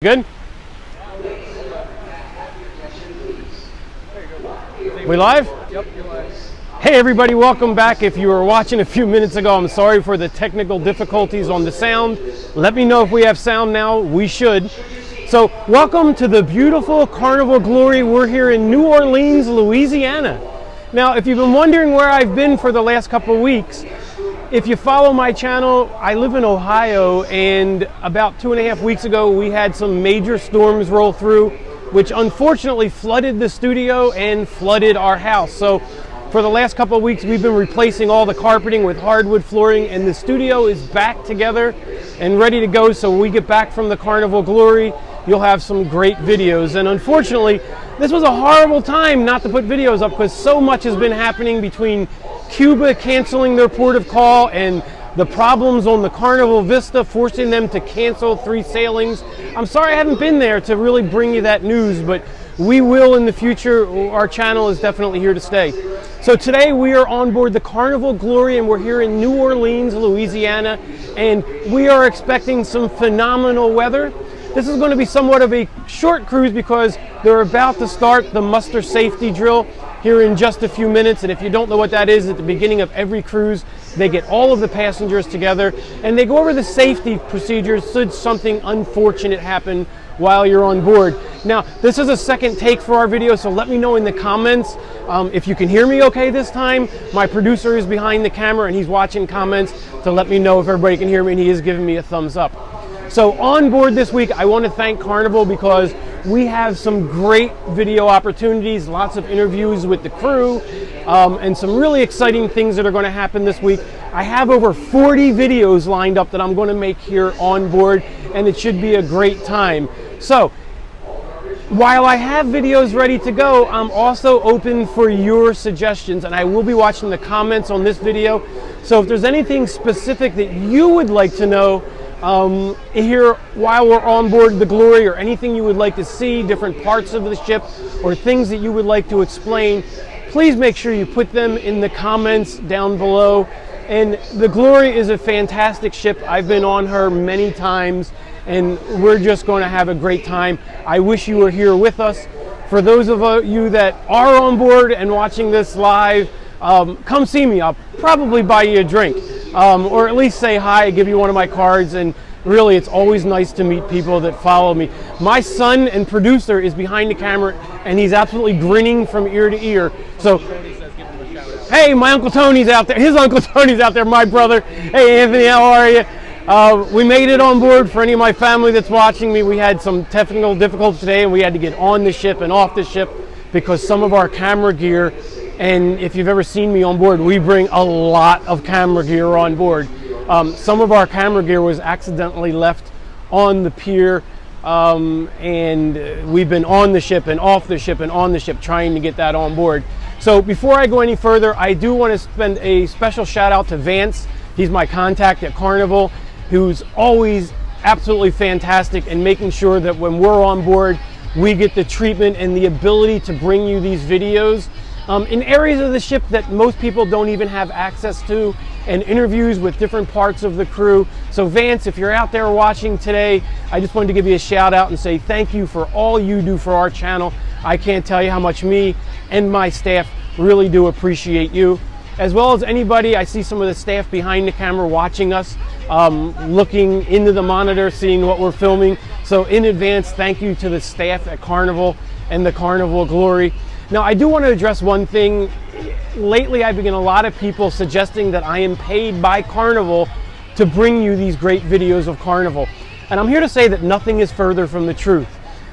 Good? We live? Yep, you're live. Hey everybody, welcome back. If you were watching a few minutes ago, I'm sorry for the technical difficulties on the sound. Let me know if we have sound now. We should. So welcome to the beautiful Carnival Glory. We're here in New Orleans, Louisiana. Now, if you've been wondering where I've been for the last couple of weeks, if you follow my channel, I live in Ohio, and about 2.5 weeks ago we had some major storms roll through, which unfortunately flooded the studio and flooded our house. So for the last couple of weeks we've been replacing all the carpeting with hardwood flooring, and the studio is back together and ready to go. So when we get back from the Carnival Glory, you'll have some great videos. And unfortunately, this was a horrible time not to put videos up because so much has been happening between Cuba canceling their port of call and the problems on the Carnival Vista forcing them to cancel 3 sailings. I'm sorry I haven't been there to really bring you that news, but we will in the future. Our channel is definitely here to stay. So today we are on board the Carnival Glory and we're here in New Orleans, Louisiana, and we are expecting some phenomenal weather. This is going to be somewhat of a short cruise because they're about to start the muster safety drill here in just a few minutes. And if you don't know what that is, at the beginning of every cruise, they get all of the passengers together and they go over the safety procedures should something unfortunate happen while you're on board. Now, this is a second take for our video, so let me know in the comments if you can hear me okay this time. My producer is behind the camera and he's watching comments to let me know if everybody can hear me, and he is giving me a thumbs up. So on board this week, I want to thank Carnival because we have some great video opportunities, lots of interviews with the crew, and some really exciting things that are going to happen this week. I have over 40 videos lined up that I'm going to make here on board, and it should be a great time. So while I have videos ready to go, I'm also open for your suggestions, and I will be watching the comments on this video. So if there's anything specific that you would like to know here while we're on board the Glory, or anything you would like to see, different parts of the ship, or things that you would like to explain, please make sure you put them in the comments down below. And the Glory is a fantastic ship. I've been on her many times and we're just going to have a great time. I wish you were here with us. For those of you that are on board and watching this live, come see me. I'll probably buy you a drink, or at least say hi, give you one of my cards. And really, it's always nice to meet people that follow me. My son and producer is behind the camera and he's absolutely grinning from ear to ear. So hey, my Uncle Tony's out there. His Uncle Tony's out there, my brother. Hey Anthony, how are you? We made it on board. For any of my family that's watching me, we had some technical difficulties today and we had to get on the ship and off the ship because some of our camera gear, and if you've ever seen me on board, we bring a lot of camera gear on board. Some of our camera gear was accidentally left on the pier, and we've been on the ship and off the ship and on the ship trying to get that on board. So before I go any further, I do want to send a special shout out to Vance. He's my contact at Carnival, who's always absolutely fantastic in making sure that when we're on board, we get the treatment and the ability to bring you these videos in areas of the ship that most people don't even have access to, and interviews with different parts of the crew. So Vance, if you're out there watching today, I just wanted to give you a shout out and say thank you for all you do for our channel. I can't tell you how much me and my staff really do appreciate you. As well as anybody, I see some of the staff behind the camera watching us, looking into the monitor, seeing what we're filming. So in advance, thank you to the staff at Carnival and the Carnival Glory. Now, I do want to address one thing. Lately, I've been getting a lot of people suggesting that I am paid by Carnival to bring you these great videos of Carnival. And I'm here to say that nothing is further from the truth.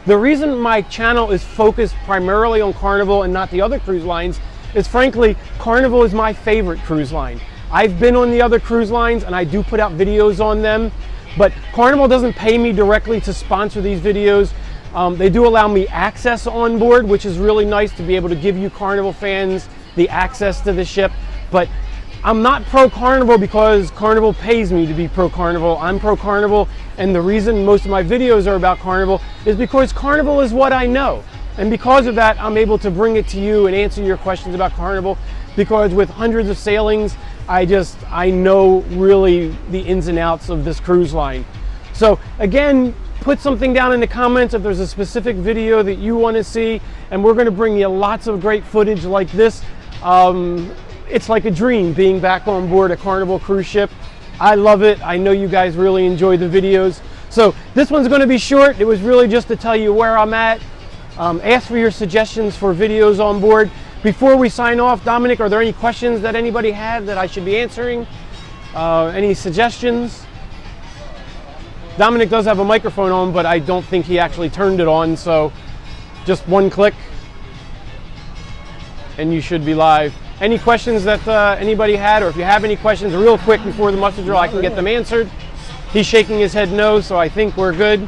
The reason my channel is focused primarily on Carnival and not the other cruise lines is, frankly, Carnival is my favorite cruise line. I've been on the other cruise lines and I do put out videos on them, but Carnival doesn't pay me directly to sponsor these videos. They do allow me access on board, which is really nice to be able to give you Carnival fans the access to the ship. But I'm not pro Carnival because Carnival pays me to be pro Carnival. I'm pro Carnival, and the reason most of my videos are about Carnival is because Carnival is what I know. And because of that, I'm able to bring it to you and answer your questions about Carnival, because with hundreds of sailings, I know really the ins and outs of this cruise line. So again, put something down in the comments if there's a specific video that you want to see, and we're going to bring you lots of great footage like this. It's like a dream being back on board a Carnival cruise ship. I love it. I know you guys really enjoy the videos. So this one's going to be short. It was really just to tell you where I'm at. Ask for your suggestions for videos on board. Before we sign off, Dominic, are there any questions that anybody had that I should be answering? Any suggestions? Dominic does have a microphone on, but I don't think he actually turned it on, so just one click and you should be live. Any questions that anybody had, or if you have any questions real quick before the muster drill, I can get them answered. He's shaking his head no, so I think we're good.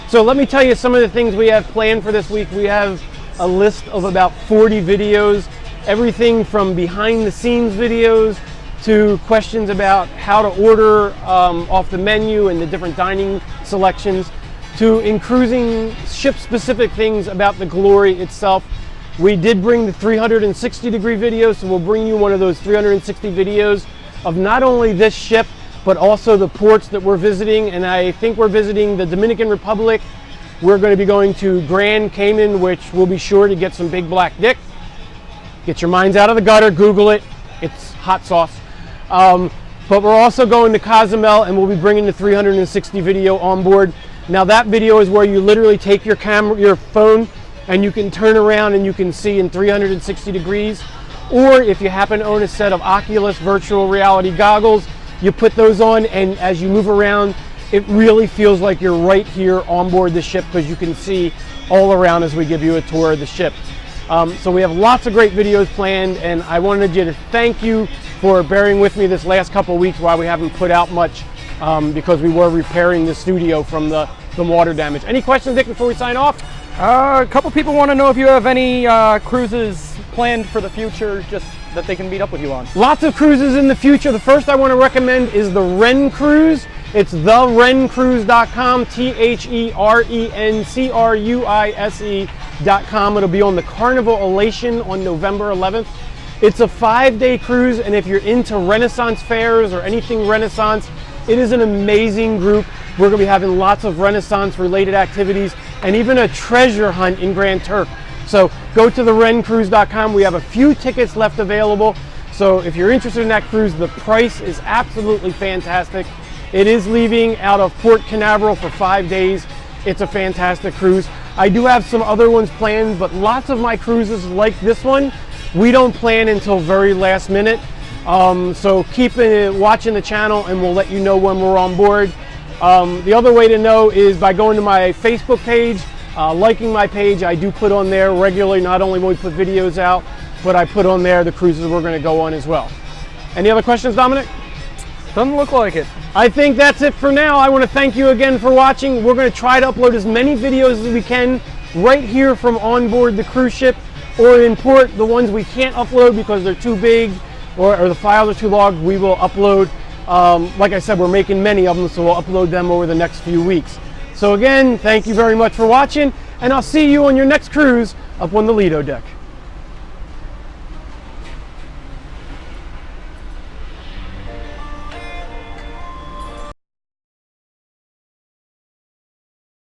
So let me tell you some of the things we have planned for this week. We have a list of about 40 videos, everything from behind the scenes videos to questions about how to order off the menu and the different dining selections, to in cruising ship specific things about the Glory itself. We did bring the 360-degree video, so we'll bring you one of those 360 videos of not only this ship, but also the ports that we're visiting. And I think we're visiting the Dominican Republic. We're going to be going to Grand Cayman, which we'll be sure to get some big black dick. Get your minds out of the gutter, Google it. It's hot sauce. But we're also going to Cozumel, and we'll be bringing the 360 video on board. Now that video is where you literally take your camera, your phone, and you can turn around and you can see in 360 degrees. Or if you happen to own a set of Oculus virtual reality goggles, you put those on, and as you move around, it really feels like you're right here on board the ship, because you can see all around as we give you a tour of the ship. So we have lots of great videos planned, and I wanted you to thank you for bearing with me this last couple of weeks while we haven't put out much, because we were repairing the studio from the water damage. Any questions, Dick, before we sign off? A couple people want to know if you have any cruises planned for the future, just that they can meet up with you on. Lots of cruises in the future. The first I want to recommend is the Ren Cruise. It's therencruise.com, TheRencruise.com. It'll be on the Carnival Elation on November 11th. It's a 5-day cruise, and if you're into Renaissance fairs or anything Renaissance, it is an amazing group. We're going to be having lots of Renaissance related activities and even a treasure hunt in Grand Turk. So go to therencruise.com. We have a few tickets left available. So if you're interested in that cruise, the price is absolutely fantastic. It is leaving out of Port Canaveral for 5 days. It's a fantastic cruise. I do have some other ones planned, but lots of my cruises like this one, we don't plan until very last minute. So keep watching the channel, and we'll let you know when we're on board. The other way to know is by going to my Facebook page, liking my page. I do put on there regularly, not only when we put videos out, but I put on there the cruises we're going to go on as well. Any other questions, Dominic? Doesn't look like it. I think that's it for now. I want to thank you again for watching. We're going to try to upload as many videos as we can right here from on board the cruise ship or in port. The ones we can't upload because they're too big or the files are too long, we will upload. Like I said, we're making many of them, so we'll upload them over the next few weeks. So again, thank you very much for watching, and I'll see you on your next cruise up on the Lido deck.